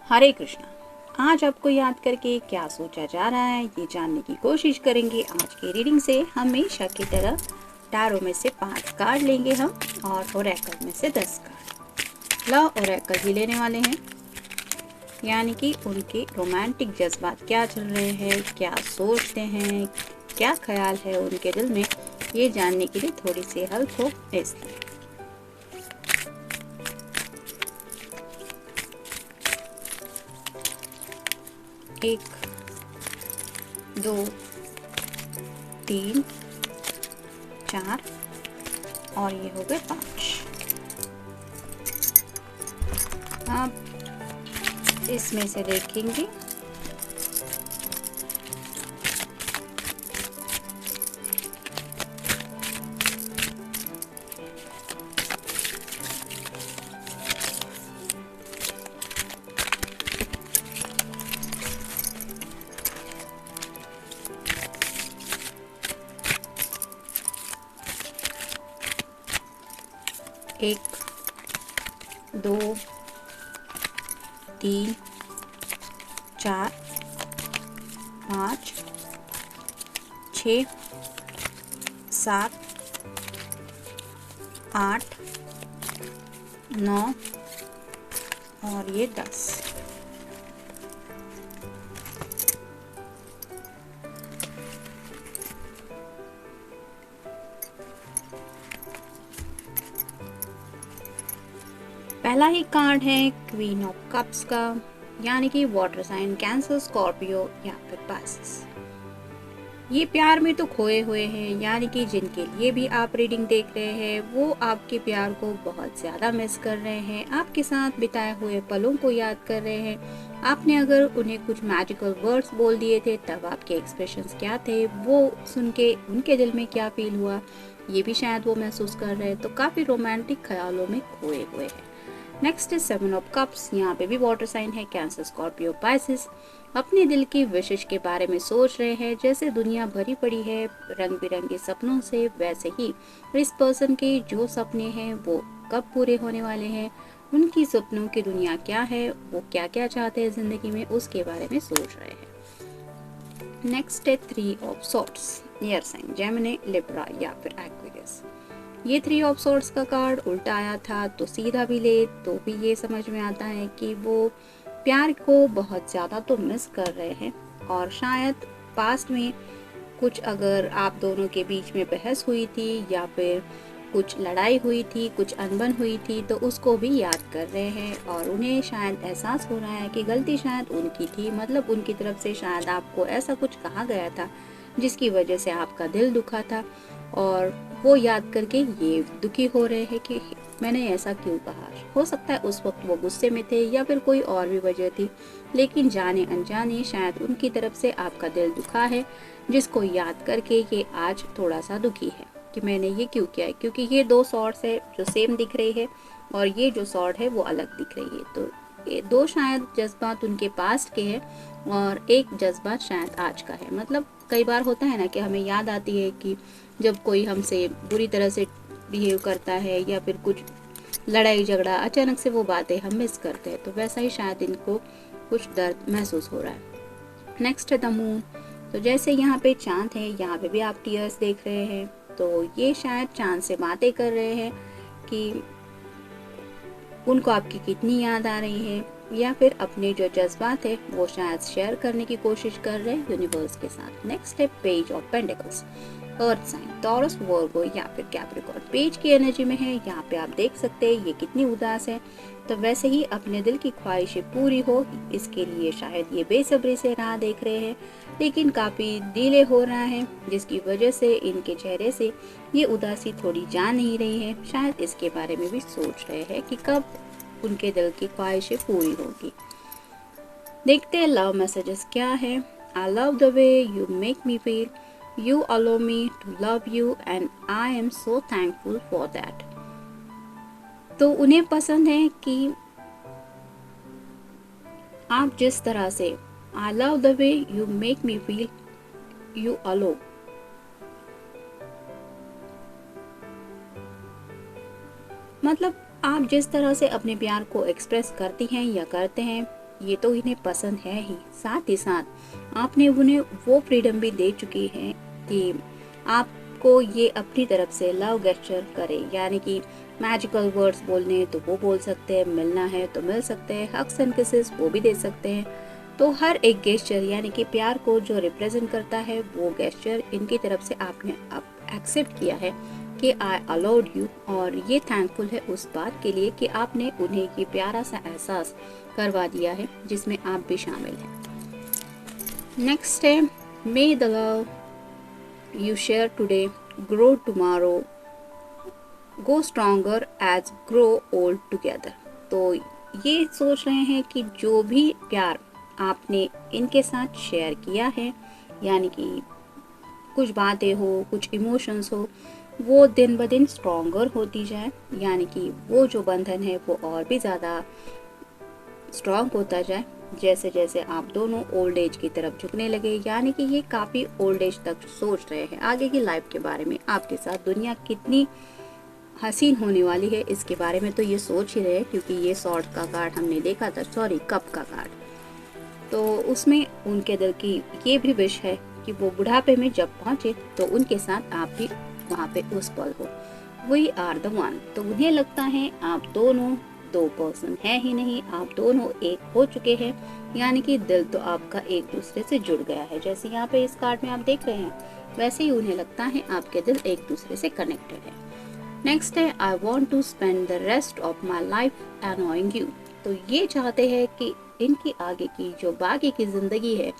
हरे कृष्णा। आज आपको याद करके क्या सोचा जा रहा है ये जानने की कोशिश करेंगे। आज की रीडिंग से हमेशा की तरह टैरो में से 5 कार्ड लेंगे हम और ओरेकल में से 10 कार्ड। लव ओरेकल ही लेने वाले हैं, यानी कि उनके रोमांटिक जज्बात क्या चल रहे हैं, क्या सोचते हैं, क्या ख्याल है उनके दिल में, ये जानने के लिए थोड़ी सी हेल्प हो इसलिए। एक, 2, 3, 4 और ये हो गए 5। आप इसमें से देखेंगे एक, 2, 3, 4, 5, 6, 7, 8, 9 और ये 10। पहला ही कार्ड है क्वीन ऑफ कप्स का, यानी कि वाटर साइन कैंसर, स्कॉर्पियो या फिर पाइसेस। ये प्यार में तो खोए हुए हैं, यानी कि जिनके लिए भी आप रीडिंग देख रहे हैं वो आपके प्यार को बहुत ज़्यादा मिस कर रहे हैं, आपके साथ बिताए हुए पलों को याद कर रहे हैं। आपने अगर उन्हें कुछ मैजिकल वर्ड्स बोल दिए थे तब आपके एक्सप्रेशंस क्या थे, वो सुन के उनके दिल में क्या फील हुआ, ये भी शायद वो महसूस कर रहे हैं। तो काफ़ी रोमांटिक ख्यालों में खोए हुए हैं। नेक्स्ट है 7 ऑफ कप्स। यहाँ पे भी वाटर साइन है कैंसर, स्कॉर्पियो, पाइसेस। अपने दिल की विशेष के बारे में सोच रहे हैं, जैसे दुनिया भरी पड़ी है रंग बिरंगे सपनों से, वैसे ही इस पर्सन के जो सपने हैं वो कब पूरे होने वाले हैं, उनकी सपनों की दुनिया क्या है, वो क्या क्या चाहते हैं जिंदगी में, उसके बारे में सोच रहे हैं। नेक्स्ट है 3 of swords, air sign, Gemini, Libra या फिर एक्वेरियस। ये 3 ऑफ सॉर्ड्स का कार्ड उल्टा आया था, तो सीधा भी ले तो भी ये समझ में आता है कि वो प्यार को बहुत ज़्यादा तो मिस कर रहे हैं, और शायद पास्ट में कुछ अगर आप दोनों के बीच में बहस हुई थी या फिर कुछ लड़ाई हुई थी, कुछ अनबन हुई थी, तो उसको भी याद कर रहे हैं और उन्हें शायद एहसास हो रहा है कि गलती शायद उनकी थी, मतलब उनकी तरफ से शायद आपको ऐसा कुछ कहा गया था जिसकी वजह से आपका दिल दुखा था, और वो याद करके ये दुखी हो रहे हैं कि मैंने ऐसा क्यों कहा। हो सकता है उस वक्त वो गुस्से में थे या फिर कोई और भी वजह थी, लेकिन जाने अनजाने शायद उनकी तरफ से आपका दिल दुखा है, जिसको याद करके ये आज थोड़ा सा दुखी है कि मैंने ये क्यों किया है। क्योंकि ये 2 सॉर्ड्स है जो सेम दिख रही है और ये जो सॉर्ड है वो अलग दिख रही है, तो ये 2 शायद जज्बात उनके पास्ट के हैं और एक जज्बात शायद आज का है। मतलब कई बार होता है ना कि हमें याद आती है कि जब कोई हमसे बुरी तरह से बिहेव करता है या फिर कुछ लड़ाई झगड़ा, अचानक से वो बातें हम मिस करते हैं, तो वैसा ही शायद इनको कुछ दर्द महसूस हो रहा है। नेक्स्ट है द मून। तो जैसे यहाँ पे चांद है, यहाँ पे भी आप टीयर्स देख रहे हैं, तो ये शायद चांद से बातें कर रहे हैं कि उनको आपकी कितनी याद आ रही है, या फिर अपने जो जज्बात है वो शायद शेयर करने की कोशिश कर रहे हैं यूनिवर्स के साथ। नेक्स्ट है page of pentacles, earth sign, Taurus, Virgo या फिर कैप्रिकॉर्न। पेज की एनर्जी में है, यहाँ पे आप देख सकते हैं ये कितनी उदास है, तो वैसे ही अपने दिल की ख्वाहिशें पूरी हो इसके लिए शायद ये बेसब्री से राह देख रहे हैं, लेकिन काफ़ी डिले हो रहा है जिसकी वजह से इनके चेहरे से ये उदासी थोड़ी जा नहीं रही है। शायद इसके बारे में भी सोच रहे हैं कि कब उनके दिल की ख्वाहिशें पूरी होगी। देखते हैं लव मैसेजेस क्या है। I love the way you make me feel, you allow me to love you and I am so thankful for that। तो उन्हें पसंद है कि आप जिस तरह से I love the way you make me feel, you allow, मतलब आप जिस तरह से अपने प्यार को एक्सप्रेस करती हैं या करते हैं ये तो इन्हें पसंद है ही, साथ ही साथ आपने उन्हें वो फ्रीडम भी दे चुकी है कि आपको ये अपनी तरफ से लव गेस्चर करे, यानी कि मैजिकल वर्ड्स बोलने तो वो बोल सकते हैं, मिलना है तो मिल सकते हैं, हग्स एंड किसेस वो भी दे सकते हैं। तो हर एक गेस्चर यानी कि प्यार को जो रिप्रेजेंट करता है वो गेस्चर इनकी तरफ से आपने अब एक्सेप्ट किया है कि आई अलाउड यू, और ये थैंकफुल है उस बात के लिए कि आपने उन्हें ये प्यारा सा एहसास करवा दिया है जिसमें आप भी शामिल हैं। नेक्स्ट है may the love you share today grow tomorrow go stronger as grow old together. तो ये सोच रहे हैं कि जो भी प्यार आपने इनके साथ शेयर किया है, यानी कि कुछ बातें हो, कुछ इमोशंस हो, वो दिन ब दिन स्ट्रॉन्गर होती जाए, यानी कि वो जो बंधन है वो और भी ज़्यादा स्ट्रॉन्ग होता जाए जैसे जैसे आप दोनों ओल्ड एज की तरफ झुकने लगे। यानी कि ये काफ़ी ओल्ड एज तक सोच रहे हैं आगे की लाइफ के बारे में, आपके साथ दुनिया कितनी हसीन होने वाली है इसके बारे में तो ये सोच ही रहे, क्योंकि ये सॉर्ड का कार्ड हमने देखा था, सॉरी कप का कार्ड, तो उसमें उनके दिल की ये भी विश है कि वो बुढ़ापे में जब पहुंचे तो उनके साथ आप भी वहाँ पे उस पल हो। We are the one. तो उन्हें लगता है आप दोनों दो पर्सन है ही नहीं, आप दोनों एक हो चुके हैं, यानी कि दिल तो आपका एक दूसरे से जुड़ गया है। जैसे यहाँ पे इस कार्ड में आप देख रहे हैं वैसे ही उन्हें लगता है आपके दिल एक दूसरे से कनेक्टेड है। नेक्स्ट है I want to spend the rest of my life annoying you. तो ये चाहते हैं कि इनकी आगे की जो बाकी की जिंदगी है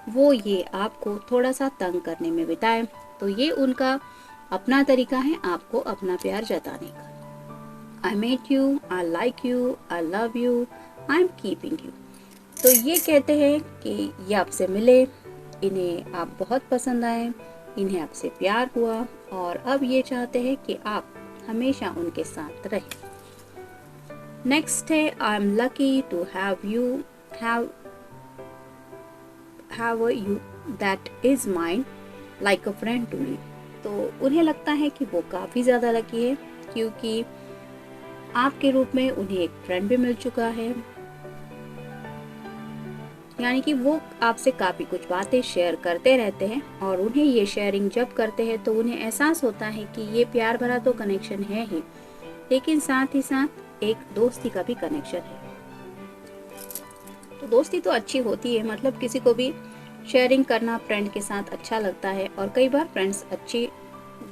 वो ये आपको थोड़ा सा तंग करने में बिताए। तो ये उनका अपना तरीका है आपको अपना प्यार जताने का। I met you, I like you, I love you, I am keeping you. तो ये कहते हैं कि ये आपसे मिले, इन्हें आप बहुत पसंद आए, इन्हें आपसे प्यार हुआ और अब ये चाहते हैं कि आप हमेशा उनके साथ रहें। नेक्स्ट है I am lucky to have you have you that is mine like a friend to me. तो उन्हें लगता है कि वो काफ़ी ज़्यादा लकी है क्योंकि आपके रूप में उन्हें एक फ्रेंड भी मिल चुका है, यानी कि वो आपसे काफ़ी कुछ बातें शेयर करते रहते हैं और उन्हें ये शेयरिंग जब करते हैं तो उन्हें एहसास होता है कि ये प्यार भरा तो कनेक्शन है ही, लेकिन साथ ही साथ एक दोस्ती का भी कनेक्शन है। तो दोस्ती तो अच्छी होती है, मतलब किसी को भी शेयरिंग करना फ्रेंड के साथ अच्छा लगता है और कई बार फ्रेंड्स अच्छी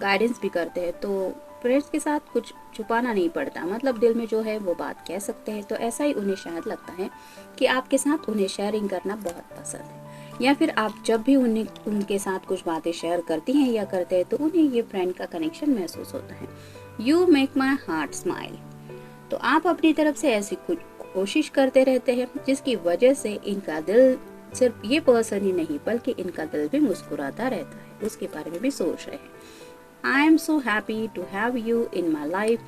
गाइडेंस भी करते हैं, तो फ्रेंड्स के साथ कुछ छुपाना नहीं पड़ता, मतलब दिल में जो है वो बात कह सकते हैं। तो ऐसा ही उन्हें शायद लगता है कि आपके साथ उन्हें शेयरिंग करना बहुत पसंद है, या फिर आप जब भी उनके साथ कुछ बातें शेयर करती हैं या करते हैं तो उन्हें ये फ्रेंड का कनेक्शन महसूस होता है। You make my heart smile. तो आप अपनी तरफ से ऐसी कुछ कोशिश करते रहते हैं जिसकी वजह से इनका दिल, सिर्फ ये पर्सन ही नहीं बल्कि इनका दिल भी मुस्कुराता रहता है, उसके बारे में भी सोच रहे हैं। I am so happy to have you in my life,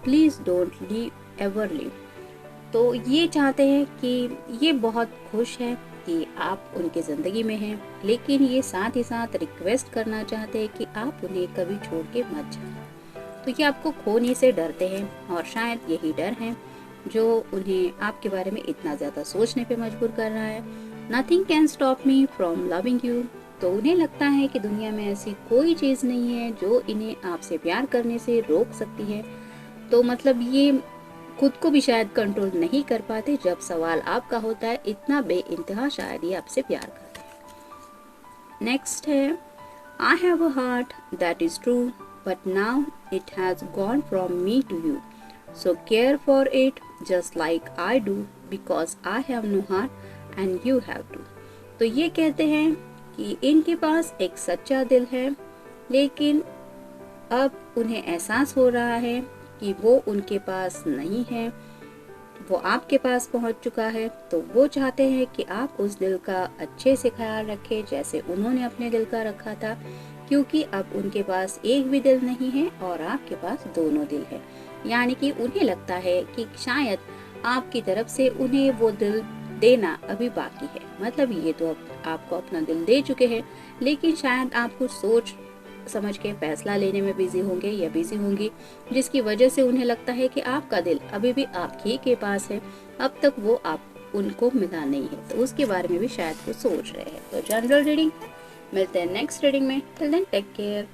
please don't leave ever leave. तो ये चाहते हैं कि ये बहुत खुश है कि आप उनकी ज़िंदगी में हैं, लेकिन ये साथ ही साथ रिक्वेस्ट करना चाहते हैं कि आप उन्हें कभी छोड़ के मत जाएं। तो ये आपको खोने से डरते हैं और शायद यही डर है जो उन्हें आपके बारे में इतना ज़्यादा सोचने पे मजबूर कर रहा है। Nothing can stop me from loving you. तो उन्हें लगता है कि दुनिया में ऐसी कोई चीज़ नहीं है जो इन्हें आपसे प्यार करने से रोक सकती है। तो मतलब ये खुद को भी शायद कंट्रोल नहीं कर पाते जब सवाल आपका होता है, इतना बेइंतहा शायद ये आपसे प्यार करते हैं। नेक्स्ट है I have a heart that is true but now it has gone from me to you, so care for it just like I do because I have no heart and you have two. तो ये कहते हैं कि इनके पास एक सच्चा दिल है, लेकिन अब उन्हें एहसास हो रहा है कि वो उनके पास नहीं है, वो आपके पास पहुंच चुका है। तो वो चाहते हैं कि आप उस दिल का अच्छे से ख्याल रखें जैसे उन्होंने अपने दिल का रखा था, क्योंकि अब उनके पास एक भी दिल नहीं है और आपके पास दोनों दिल है। यानी कि उन्हें लगता है कि शायद आपकी तरफ से उन्हें वो दिल देना अभी बाकी है, मतलब ये तो आपको अपना दिल दे चुके हैं, लेकिन शायद आप कुछ सोच समझ के फैसला लेने में बिजी होंगे या बिजी होंगी, जिसकी वजह से उन्हें लगता है कि आपका दिल अभी भी आप ही के पास है। अब तक वो आप उनको मिला नहीं है, तो उसके बारे में भी शायद वो सोच रहे हैं। तो जनरल रीडिंग, मिलते हैं नेक्स्ट रीडिंग में। Till then take care.